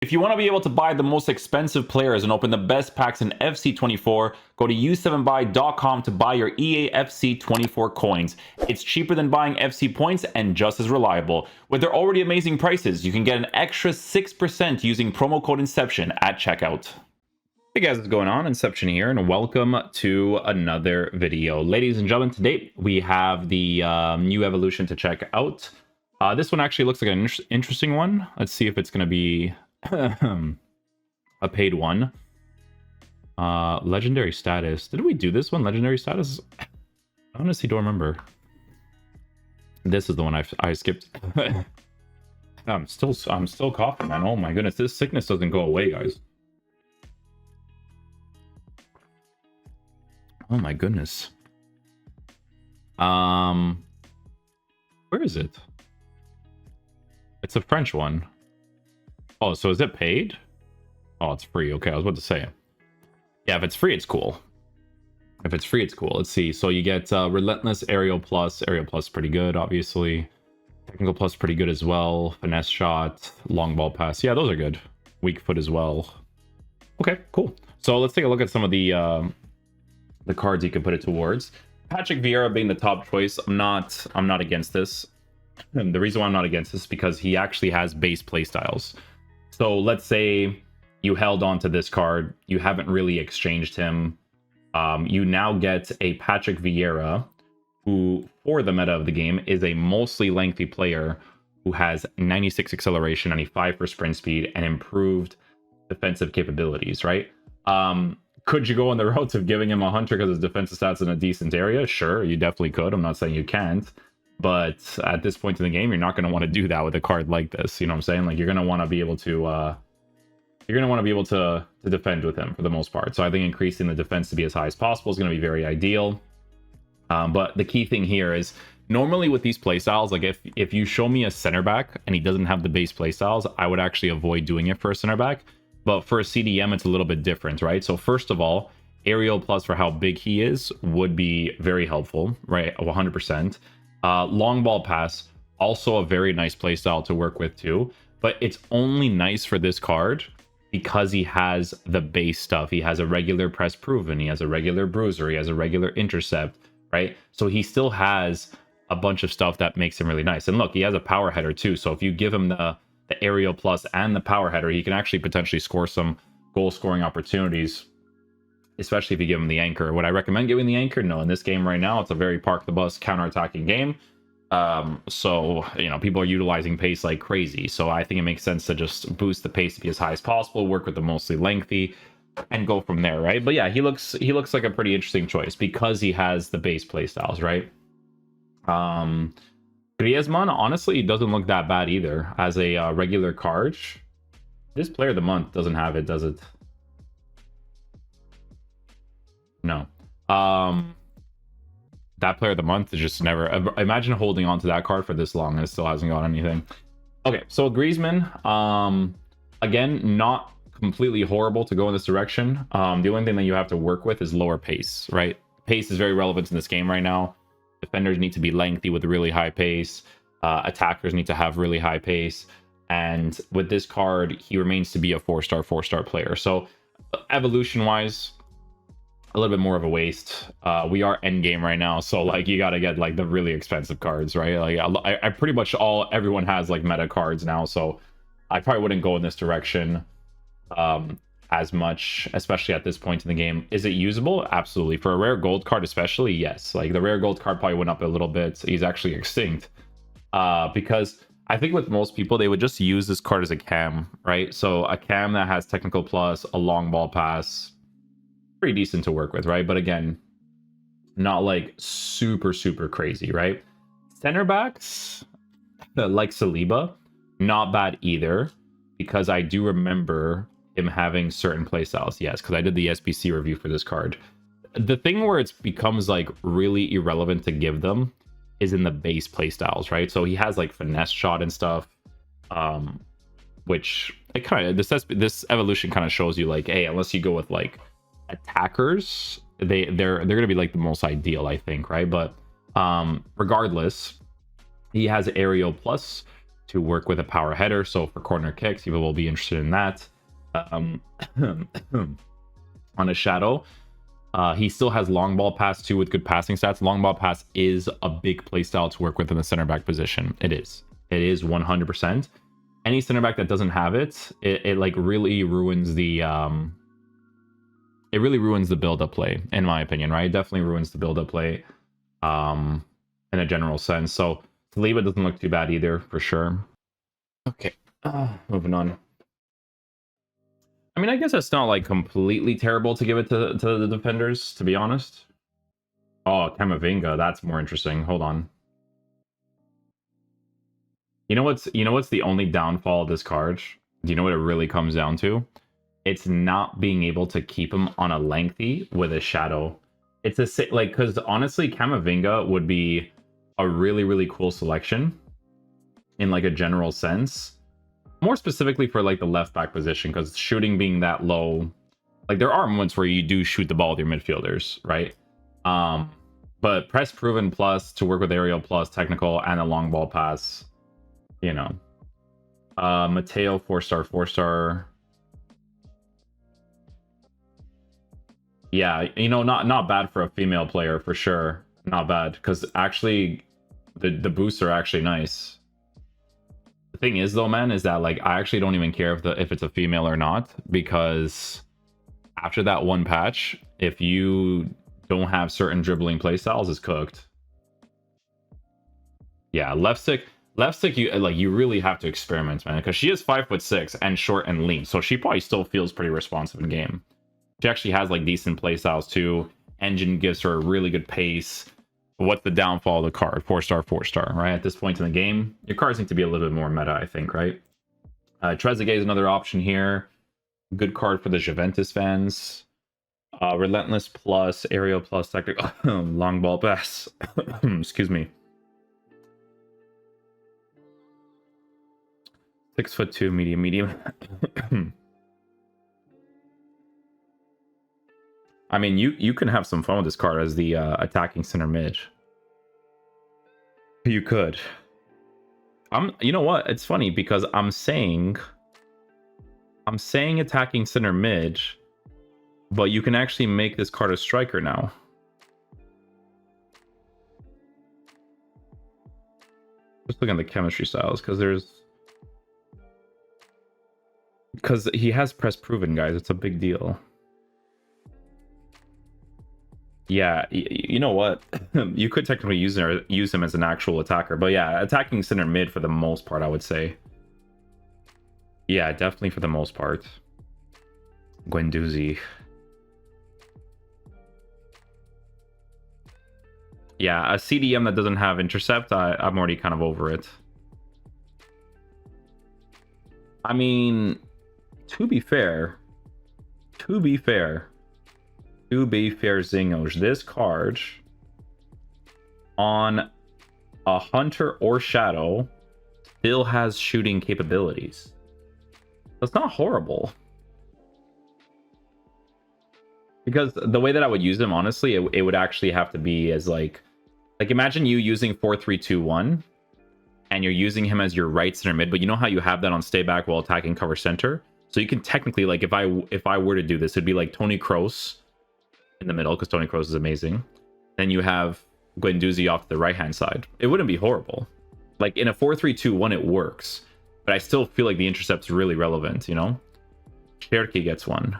If you want to be able to buy the most expensive players and open the best packs in FC24, go to u7buy.com to buy your EA FC24 coins. It's cheaper than buying FC points and just as reliable. With their already amazing prices, you can get an extra 6% using promo code Inception at checkout. Hey guys, what's going on? Inception here, and welcome to another video. Ladies and gentlemen, today we have the new evolution to check out. This one actually looks like an interesting one. Let's see if it's going to be a paid one. Legendary status. Did we do this one? Legendary status? I honestly don't remember. This is the one I skipped. I'm still coughing, man. Oh my goodness, this sickness doesn't go away, guys. Oh my goodness. Where is it? It's a French one. Oh, so is it paid? Oh, it's free. Okay, I was about to say. Yeah, if it's free, it's cool. If it's free, it's cool. Let's see. So you get Relentless, Aerial Plus. Aerial Plus pretty good, obviously. Technical Plus pretty good as well. Finesse Shot, Long Ball Pass. Yeah, those are good. Weak Foot as well. Okay, cool. So let's take a look at some of the cards you can put it towards. Patrick Vieira being the top choice. I'm not against this. And the reason why I'm not against this is because he actually has base playstyles. So let's say you held on to this card, you haven't really exchanged him. You now get a Patrick Vieira, who, for the meta of the game, is a mostly lengthy player who has 96 acceleration, 95 for sprint speed, and improved defensive capabilities, right? Could you go on the route of giving him a Hunter because his defensive stats in a decent area? Sure, you definitely could. I'm not saying you can't. But at this point in the game, you're not going to want to do that with a card like this. You know what I'm saying? Like, you're going to want to be able to defend with him for the most part. So I think increasing the defense to be as high as possible is going to be very ideal. But the key thing here is, normally with these playstyles, like if you show me a center back and he doesn't have the base playstyles, I would actually avoid doing it for a center back. But for a CDM, it's a little bit different, right? So first of all, Aerial Plus for how big he is would be very helpful, right? 100%. Long Ball Pass, also a very nice playstyle to work with too, but it's only nice for this card because he has the base stuff. He has a regular press proven, he has a regular bruiser, he has a regular intercept, right? So he still has a bunch of stuff that makes him really nice. And look, he has a power header too, so if you give him the Aerial Plus and the power header, he can actually potentially score some goal scoring opportunities, especially if you give him the anchor. Would I recommend giving the anchor? No, in this game right now, it's a very park the bus counter-attacking game. So, you know, people are utilizing pace like crazy. So I think it makes sense to just boost the pace to be as high as possible, work with the mostly lengthy, and go from there, right? But yeah, he looks like a pretty interesting choice because he has the base playstyles, right? Griezmann, honestly, he doesn't look that bad either as a regular card. This player of the month doesn't have it, does it? No. That player of the month is just never. Imagine holding on to that card for this long and it still hasn't got anything. Okay, so Griezmann, again, not completely horrible to go in this direction. The only thing that you have to work with is lower pace, right? Pace is very relevant in this game right now. Defenders need to be lengthy with really high pace. Attackers need to have really high pace. And with this card, he remains to be a 4-star player. So evolution-wise, a little bit more of a waste. We are end game right now, so like you got to get like the really expensive cards, right? Like I pretty much everyone has like meta cards now, so I probably wouldn't go in this direction as much, especially at this point in the game. Is it usable? Absolutely. For a rare gold card especially, yes. Like the rare gold card probably went up a little bit. He's actually extinct because I think with most people they would just use this card as a cam, right? So a cam that has technical plus, a long ball pass, pretty decent to work with, right? But again, not like super crazy, right? Center backs like Saliba, not bad either, because I do remember him having certain playstyles. Yes, because I did the SBC review for this card. The thing where it becomes like really irrelevant to give them is in the base playstyles, right? So he has like finesse shot and stuff, which it kind of this evolution kind of shows you like, hey, unless you go with like attackers, they're gonna be like the most ideal, I think, right? But regardless, he has Aerial Plus, to work with a power header. So for corner kicks, people will be interested in that. On a shadow, he still has long ball pass too with good passing stats. Long ball pass is a big play style to work with in the center back position. It is 100%. Any center back that doesn't have it like really ruins the build-up play, in my opinion, right? It definitely ruins the build-up play in a general sense. So Saliba doesn't look too bad either, for sure. Okay, moving on. I mean, I guess it's not like completely terrible to give it to the defenders, to be honest. Oh, Camavinga, that's more interesting. Hold on. You know what's the only downfall of this card? Do you know what it really comes down to? It's not being able to keep him on a lengthy with a shadow. It's a like, because honestly, Camavinga would be a really, really cool selection in like a general sense. More specifically for like the left back position, because shooting being that low, like there are moments where you do shoot the ball with your midfielders, right? But press proven plus to work with aerial plus technical and a long ball pass, you know. Mateo 4-star. Yeah, you know, not bad for a female player for sure. Not bad, because actually the boosts are actually nice. The thing is though, man, is that like I actually don't even care if it's a female or not, because after that one patch, if you don't have certain dribbling playstyles, it's cooked. Yeah, left stick you really have to experiment, man, because she is 5'6" and short and lean, so she probably still feels pretty responsive in game. She actually has like decent playstyles too. Engine gives her a really good pace. What's the downfall of the card? 4-star, right? At this point in the game, your cards need to be a little bit more meta, I think, right? Trezeguet is another option here. Good card for the Juventus fans. Relentless plus, aerial plus, tactical, long ball pass. Excuse me. 6'2", medium. I mean, you can have some fun with this card as the attacking center mid. You could. You know what? It's funny because I'm saying attacking center mid, but you can actually make this card a striker now. Just looking at the chemistry styles, because he has press proven, guys. It's a big deal. Yeah, you know what? You could technically use him as an actual attacker, but yeah, attacking center mid for the most part, I would say. Yeah, definitely for the most part. Guendouzi. Yeah, a CDM that doesn't have intercept, I'm already kind of over it. I mean, to be fair, Zingos, this card on a hunter or shadow still has shooting capabilities. That's not horrible. Because the way that I would use them, honestly, it would actually have to be as like imagine you using 4-3-2-1 and you're using him as your right center mid, but you know how you have that on stay back while attacking cover center? So you can technically, like, if I were to do this, it'd be like Toni Kroos in the middle, because Toni Kroos is amazing. Then you have Guendouzi off to the right-hand side. It wouldn't be horrible. Like, in a 4-3-2-1, it works. But I still feel like the intercept's really relevant, you know? Cherki gets one.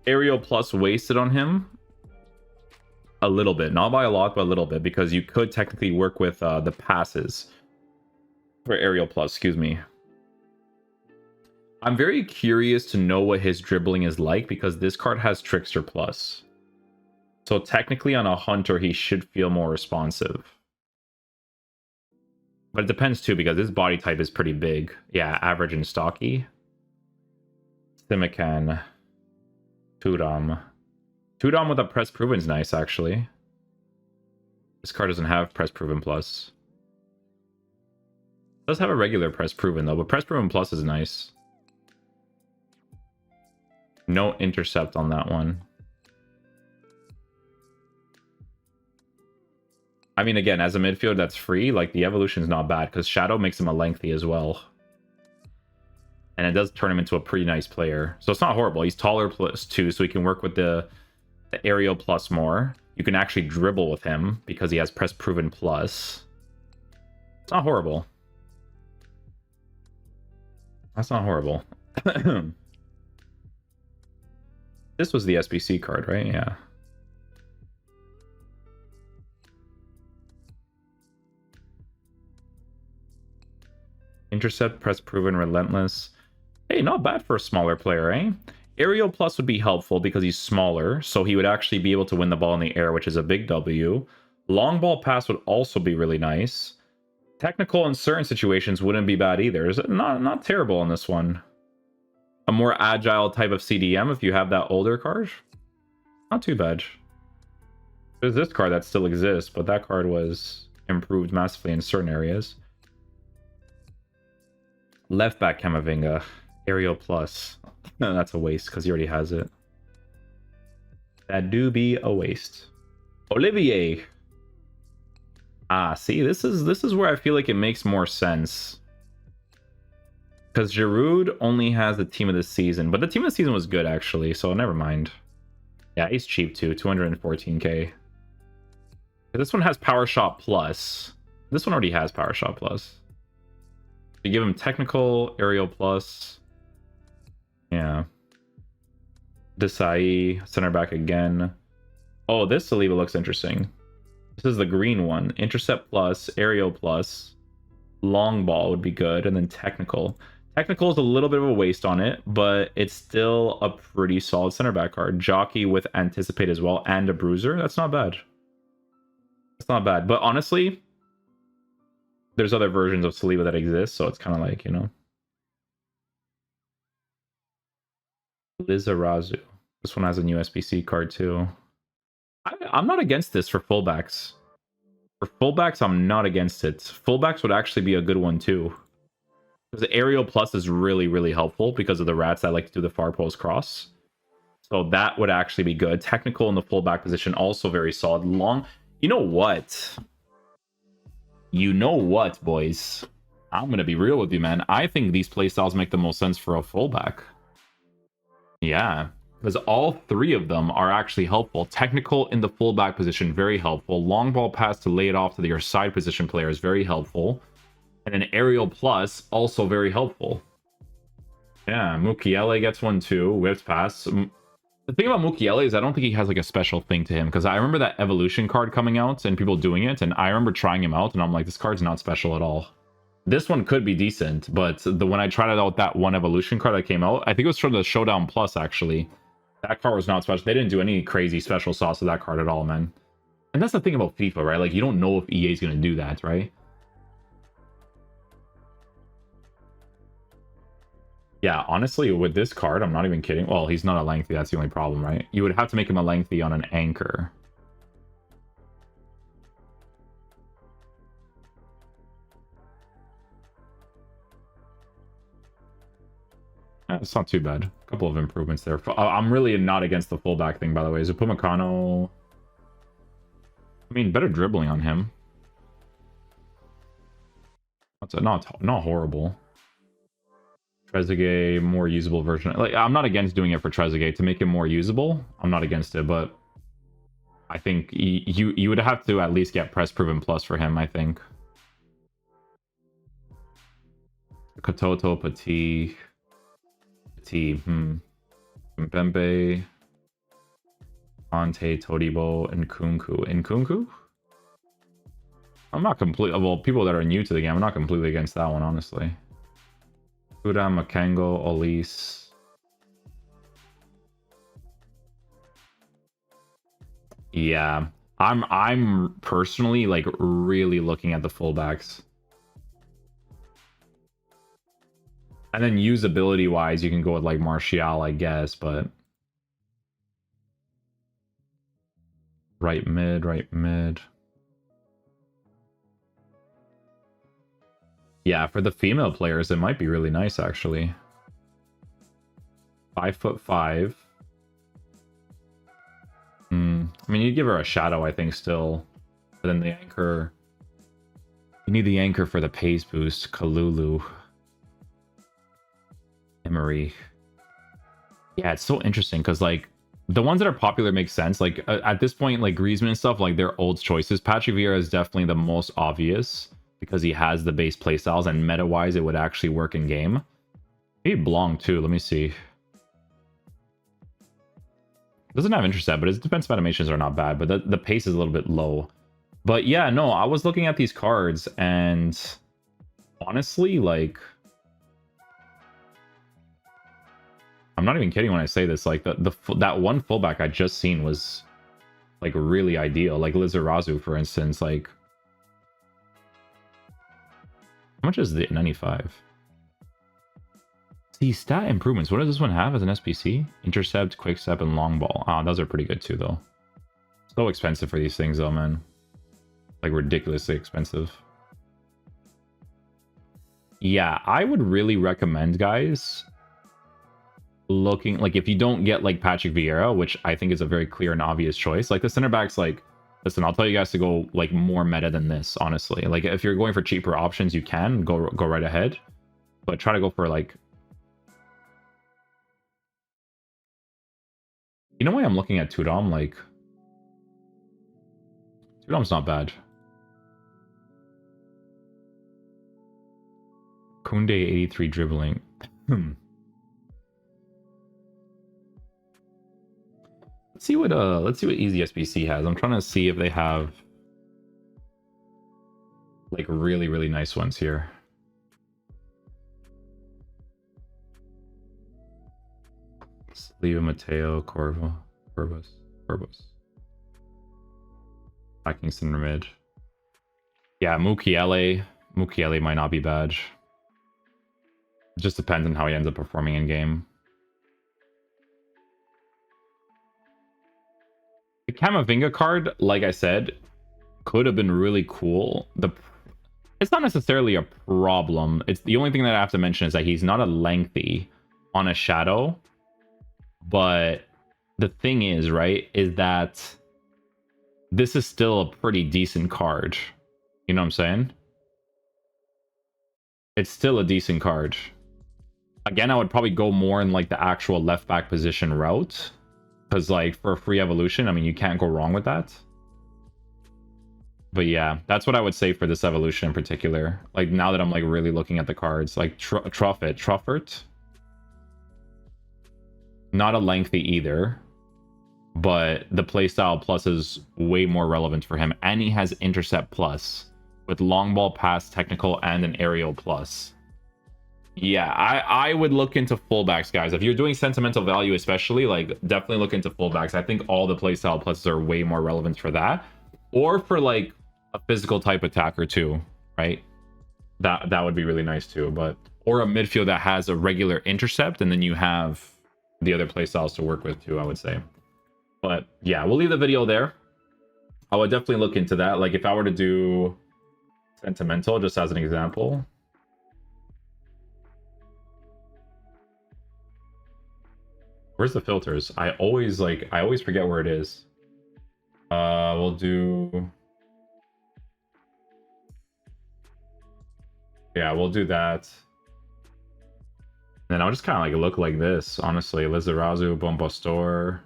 Aerial plus wasted on him. A little bit. Not by a lot, but a little bit. Because you could technically work with the passes. For aerial plus, excuse me. I'm very curious to know what his dribbling is like, because this card has Trickster Plus. So technically on a hunter, he should feel more responsive. But it depends too, because his body type is pretty big. Yeah, average and stocky. Simican. Tudam. Tudam with a press proven is nice, actually. This card doesn't have press proven plus. It does have a regular press proven though, but press proven plus is nice. No intercept on that one. I mean, again, as a midfielder that's free, like the evolution is not bad because Shadow makes him a lengthy as well. And it does turn him into a pretty nice player. So it's not horrible. He's taller +2, so he can work with the aerial plus more. You can actually dribble with him because he has press proven plus. It's not horrible. That's not horrible. This was the SBC card, right? Yeah. Intercept, press proven, relentless. Hey, not bad for a smaller player, eh? Aerial plus would be helpful because he's smaller, so he would actually be able to win the ball in the air, which is a big W. Long ball pass would also be really nice. Technical in certain situations wouldn't be bad either. It's not terrible on this one. A more agile type of CDM if you have that older card. Not too bad. There's this card that still exists, but that card was improved massively in certain areas. Left back Camavinga. Aerial plus. No, that's a waste because he already has it. That do be a waste. Olivier. Ah, see, this is where I feel like it makes more sense. Because Giroud only has the team of the season, but the team of the season was good actually, so never mind. Yeah, he's cheap too, 214k. This one has Power Shot Plus. This one already has Power Shot Plus. You give him Technical, Aerial Plus. Yeah. Desai, center back again. Oh, this Saliba looks interesting. This is the green one. Intercept Plus, Aerial Plus. Long ball would be good, and then Technical. Technical is a little bit of a waste on it, but it's still a pretty solid center back card. Jockey with Anticipate as well, and a Bruiser. That's not bad. That's not bad. But honestly, there's other versions of Saliba that exist, so it's kind of like, you know. Lizarazu. This one has a new SBC card too. I'm not against this for fullbacks. For fullbacks, I'm not against it. Fullbacks would actually be a good one too. Because the Aerial Plus is really, really helpful because of the rats that like to do the far post cross. So that would actually be good. Technical in the fullback position, also very solid. Long. You know what? You know what, boys? I'm going to be real with you, man. I think these playstyles make the most sense for a fullback. Yeah. Because all three of them are actually helpful. Technical in the fullback position, very helpful. Long ball pass to lay it off to your side position player is very helpful. And an Aerial Plus, also very helpful. Yeah, Mukiele gets one too. Whips pass. The thing about Mukiele is I don't think he has like a special thing to him. Because I remember that evolution card coming out and people doing it. And I remember trying him out and I'm like, this card's not special at all. This one could be decent. But when I tried it out, that one evolution card that came out, I think it was for the Showdown Plus actually. That card was not special. They didn't do any crazy special sauce to that card at all, man. And that's the thing about FIFA, right? Like, you don't know if EA is going to do that, right? Yeah, honestly, with this card, I'm not even kidding. Well, he's not a lengthy. That's the only problem, right? You would have to make him a lengthy on an anchor. It's not too bad. A couple of improvements there. I'm really not against the fullback thing, by the way. Is Upamecano... I mean, better dribbling on him. That's not horrible. Trezeguet, more usable version. Like, I'm not against doing it for Trezeguet to make him more usable. I'm not against it, but I think you would have to at least get press proven plus for him, I think. Katoto, Petit, Mpembe, Ante, Todibo, and Nkunku. I'm not completely... Well, people that are new to the game, I'm not completely against that one, honestly. Kuda, Makengo, Olise. Yeah. I'm personally like really looking at the fullbacks. And then usability wise, you can go with like Martial, I guess, but right mid. Yeah, for the female players, it might be really nice, actually. 5'5". I mean, you'd give her a shadow, I think, still. But then the anchor... You need the anchor for the pace boost. Kalulu. Emery. Yeah, it's so interesting because, like, the ones that are popular make sense. Like, at this point, like, Griezmann and stuff, like, they're old choices. Patrick Vieira is definitely the most obvious because he has the base playstyles, and meta-wise, it would actually work in game. Maybe Blanc, too. Let me see. Doesn't have intercept, but his defensive animations are not bad, but the pace is a little bit low. But yeah, no, I was looking at these cards, and honestly, like, I'm not even kidding when I say this. Like, that one fullback I just seen was, like, really ideal. Like Lizarazu, for instance. Like, how much is the 95? See, stat improvements. What does this one have as an SPC? Intercept, quick step, and long ball. Ah, those are pretty good too, though. So expensive for these things, though, man. Like, ridiculously expensive. Yeah, I would really recommend, guys, looking, like, if you don't get, like, Patrick Vieira, which I think is a very clear and obvious choice. Like, the center backs, like, listen, I'll tell you guys to go, like, more meta than this, honestly. Like, if you're going for cheaper options, you can go right ahead, but try to go for, like, you know why I'm looking at Tudom? Like, Tudom's not bad. Kunde 83 dribbling. Let's see what Easy SBC has. I'm trying to see if they have, like, really, really nice ones here. Leva Mateo, Corvus. Attacking center mid. Yeah, Mukiele might not be bad. It just depends on how he ends up performing in game. The Camavinga card, like I said, could have been really cool. It's not necessarily a problem. It's the only thing that I have to mention is that he's not a lengthy on a shadow. But the thing is, right, is that this is still a pretty decent card. You know what I'm saying? It's still a decent card. Again, I would probably go more in, like, the actual left back position route. Because, like, for a free evolution, I mean, you can't go wrong with that. But yeah, that's what I would say for this evolution in particular. Like, now that I'm, like, really looking at the cards. Like, Truffert. Not a lengthy either. But the playstyle plus is way more relevant for him. And he has intercept plus. With long ball pass, technical, and an aerial plus. Yeah, I would look into fullbacks, guys. If you're doing sentimental value especially, like, definitely look into fullbacks. I think all the playstyle pluses are way more relevant for that. Or for, like, a physical type attacker too, right? That would be really nice too. But or a midfield that has a regular intercept, and then you have the other playstyles to work with too, I would say. But yeah, we'll leave the video there. I would definitely look into that. Like, if I were to do sentimental, just as an example. Where's the filters? I always forget where it is. We'll do... Yeah, we'll do that. And I'll just kind of, like, look like this, honestly. Lizarazu, Bombastor,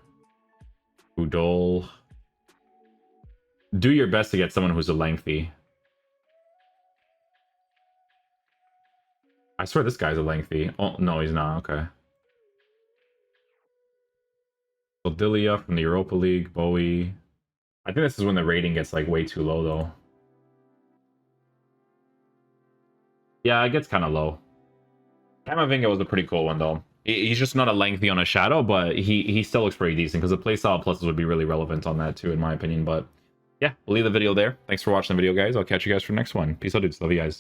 Udol. Do your best to get someone who's a lengthy. I swear this guy's a lengthy. Oh, no, he's not. Okay. Odilia from the Europa League, Bowie. I think this is when the rating gets, like, way too low, though. Yeah, it gets kind of low. Camavinga was a pretty cool one, though. He's just not a lengthy on a shadow, but he still looks pretty decent, because the playstyle pluses would be really relevant on that, too, in my opinion. But yeah, we'll leave the video there. Thanks for watching the video, guys. I'll catch you guys for the next one. Peace out, dudes. Love you guys.